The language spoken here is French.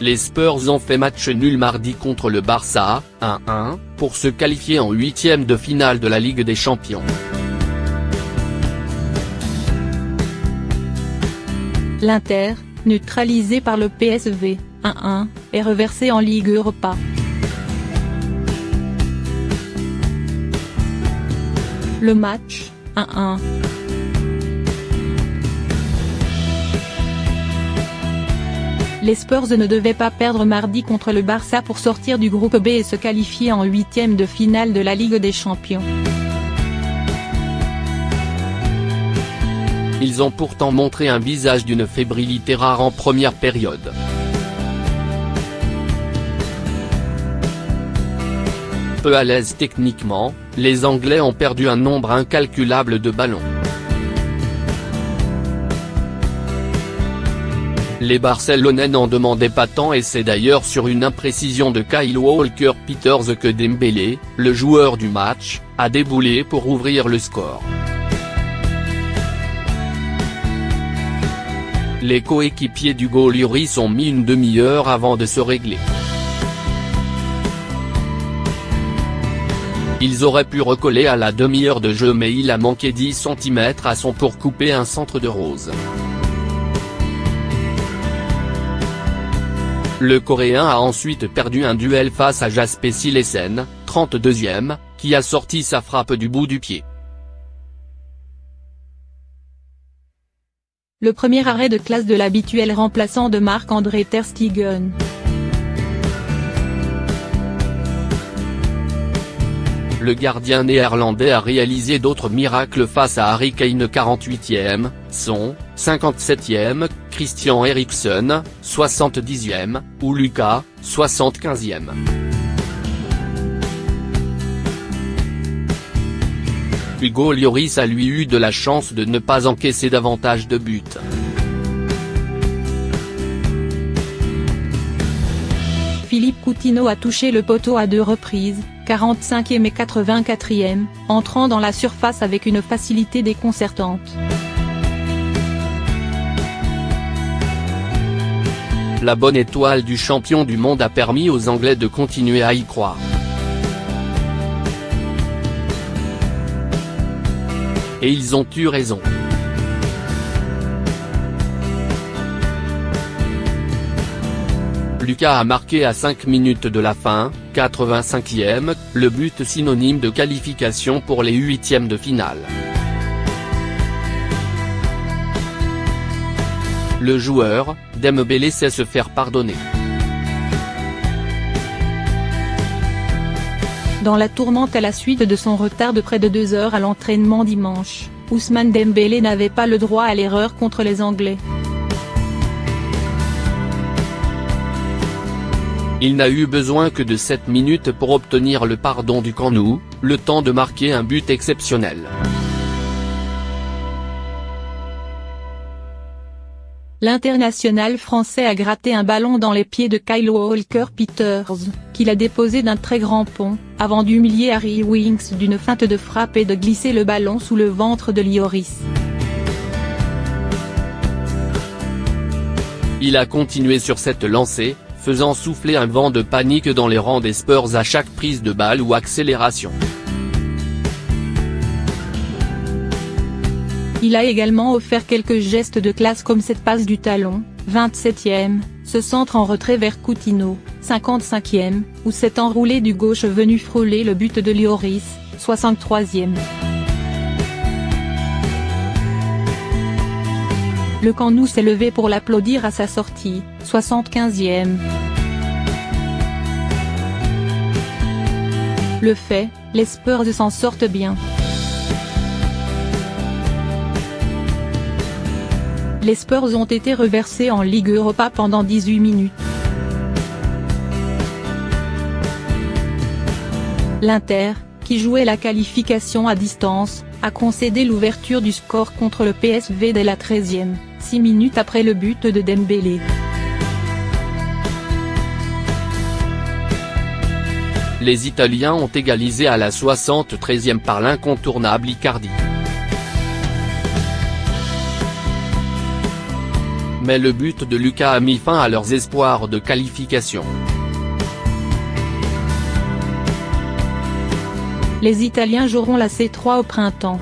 Les Spurs ont fait match nul mardi contre le Barça, 1-1, pour se qualifier en huitième de finale de la Ligue des Champions. L'Inter, neutralisé par le PSV, 1-1, est reversé en Ligue Europa. Le match, 1-1. Les Spurs ne devaient pas perdre mardi contre le Barça pour sortir du groupe B et se qualifier en huitième de finale de la Ligue des Champions. Ils ont pourtant montré un visage d'une fébrilité rare en première période. Peu à l'aise techniquement, les Anglais ont perdu un nombre incalculable de ballons. Les Barcelonais n'en demandaient pas tant et c'est d'ailleurs sur une imprécision de Kyle Walker-Peters que Dembélé, le joueur du match, a déboulé pour ouvrir le score. Les coéquipiers d'Hugo Lloris ont mis une demi-heure avant de se régler. Ils auraient pu recoller à la demi-heure de jeu mais il a manqué 10 cm à son pour couper un centre de Rose. Le Coréen a ensuite perdu un duel face à Jasper Cillessen, 32e, qui a sorti sa frappe du bout du pied. Le premier arrêt de classe de l'habituel remplaçant de Marc-André ter Stegen. Le gardien néerlandais a réalisé d'autres miracles face à Harry Kane 48e, Son, 57e, Christian Eriksen, 70e, ou Lucas, 75e. Hugo Lloris a lui eu de la chance de ne pas encaisser davantage de buts. Philippe Coutinho a touché le poteau à 2 reprises, 45e et 84e, entrant dans la surface avec une facilité déconcertante. La bonne étoile du champion du monde a permis aux Anglais de continuer à y croire. Et ils ont eu raison. Lucas a marqué à 5 minutes de la fin, 85e, le but synonyme de qualification pour les huitièmes de finale. Le joueur, Dembélé sait se faire pardonner. Dans la tourmente à la suite de son retard de près de 2 heures à l'entraînement dimanche, Ousmane Dembélé n'avait pas le droit à l'erreur contre les Anglais. Il n'a eu besoin que de 7 minutes pour obtenir le pardon du Camp Nou, le temps de marquer un but exceptionnel. L'international français a gratté un ballon dans les pieds de Kyle Walker-Peters, qu'il a déposé d'un très grand pont, avant d'humilier Harry Winks d'une feinte de frappe et de glisser le ballon sous le ventre de Lloris. Il a continué sur cette lancée, faisant souffler un vent de panique dans les rangs des Spurs à chaque prise de balle ou accélération. Il a également offert quelques gestes de classe comme cette passe du talon, 27e, ce centre en retrait vers Coutinho, 55e, ou cet enroulé du gauche venu frôler le but de Lloris, 63e. Le Camp Nou s'est levé pour l'applaudir à sa sortie, 75e. Le fait, les Spurs s'en sortent bien. Les Spurs ont été reversés en Ligue Europa pendant 18 minutes. L'Inter, qui jouait la qualification à distance, a concédé l'ouverture du score contre le PSV dès la 13e, 6 minutes après le but de Dembélé. Les Italiens ont égalisé à la 73e par l'incontournable Icardi. Mais le but de Lucas a mis fin à leurs espoirs de qualification. Les Italiens joueront la C3 au printemps.